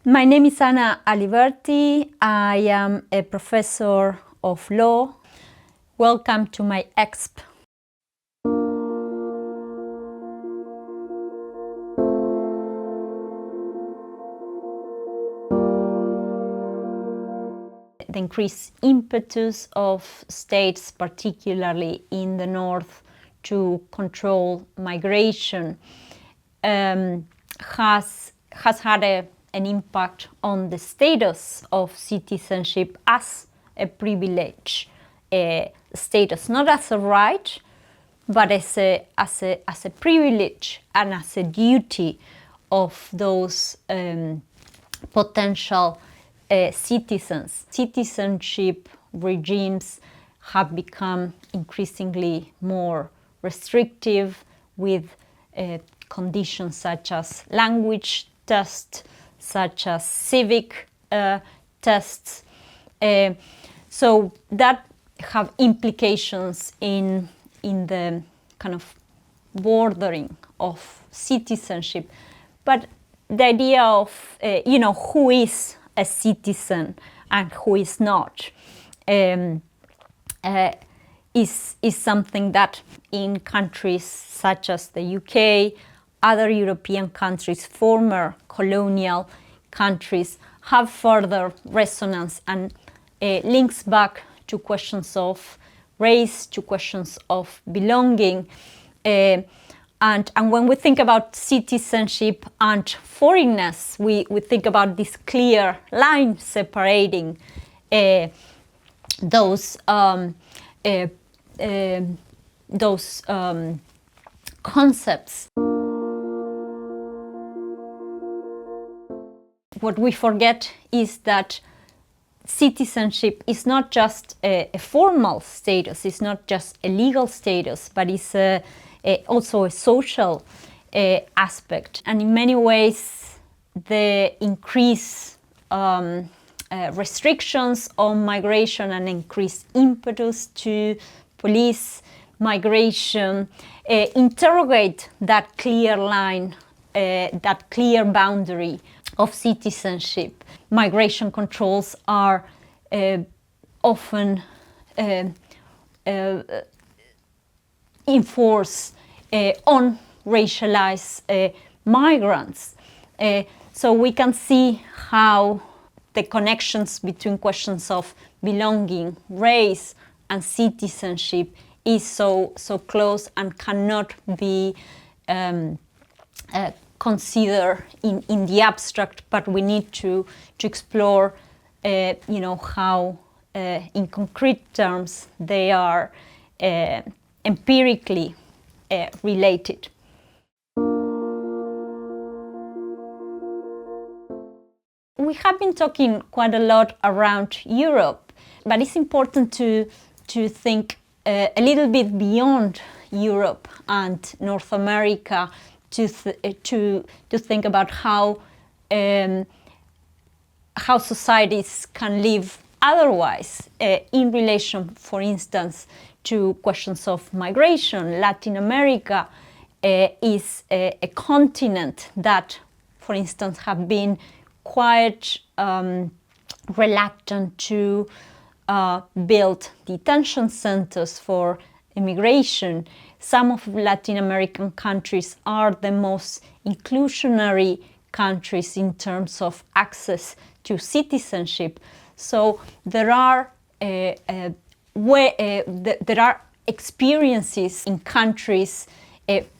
My name is Ana Aliverti. I am a professor of law. Welcome to my exp. The increased impetus of states, particularly in the north, to control migration has had an impact on the status of citizenship as a privilege status, not as a right, but as a privilege and as a duty of those potential citizens. Citizenship regimes have become increasingly more restrictive with conditions such as language tests, such as civic tests. So that have implications in the kind of bordering of citizenship. But the idea of who is a citizen and who is not is something that in countries such as the UK, other European countries, former colonial countries, have further resonance and links back to questions of race, to questions of belonging. And when we think about citizenship and foreignness, we think about this clear line separating those concepts. What we forget is that citizenship is not just a formal status, it's not just a legal status, but it's also a social aspect. And in many ways, the increased restrictions on migration and increased impetus to police migration interrogate that clear line, that clear boundary of citizenship. Migration controls are often enforced on racialized migrants. So we can see how the connections between questions of belonging, race, and citizenship is so close and cannot be considered in the abstract, but we need to explore how in concrete terms they are empirically related. We have been talking quite a lot around Europe, but it's important to think a little bit beyond Europe and North America to think about how societies can live otherwise in relation, for instance, to questions of migration. Latin America is a continent that, for instance, have been quite reluctant to build detention centers for immigration. Some of Latin American countries are the most inclusionary countries in terms of access to citizenship. So there are experiences in countries,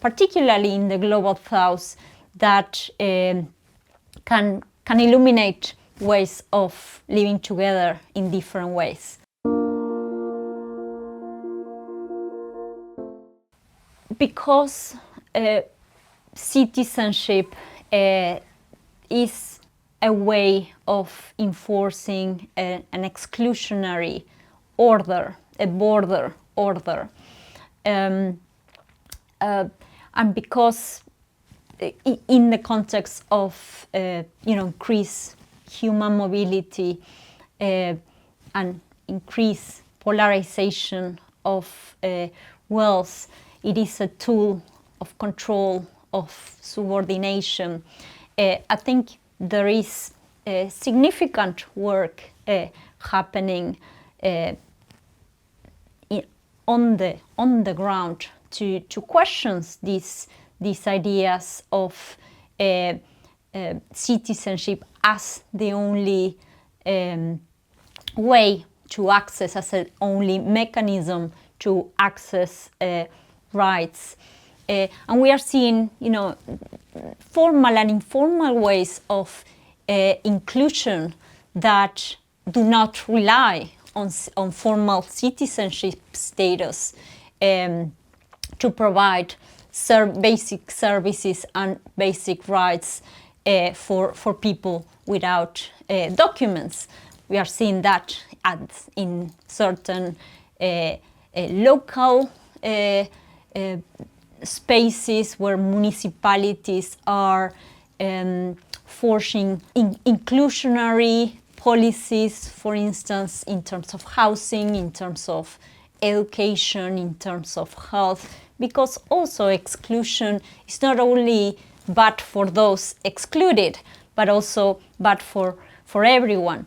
particularly in the global south, that can illuminate ways of living together in different ways. Because citizenship is a way of enforcing an exclusionary order, a border order, and because in the context of increased human mobility and increased polarization of wealth, it is a tool of control, of subordination. I think there is significant work happening on the ground to question these ideas of citizenship as the only way to access, as the only mechanism to access rights. And we are seeing, formal and informal ways of inclusion that do not rely on formal citizenship status to provide basic services and basic rights for people without documents. We are seeing that in certain local spaces where municipalities are forcing inclusionary policies, for instance, in terms of housing, in terms of education, in terms of health, because also exclusion is not only bad for those excluded, but also bad for everyone.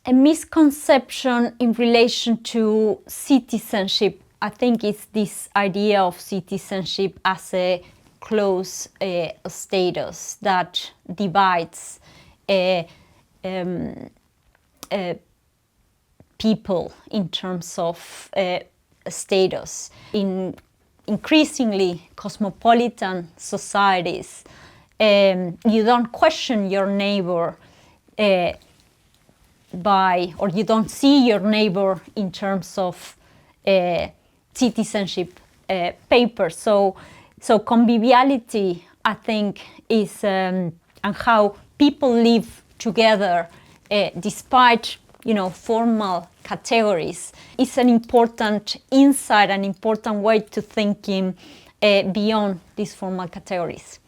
A misconception in relation to citizenship, I think, is this idea of citizenship as a close status that divides people in terms of status. In increasingly cosmopolitan societies, you don't question your neighbor or you don't see your neighbor in terms of citizenship papers. So conviviality, I think, is and how people live together despite formal categories is an important insight, an important way to thinking beyond these formal categories.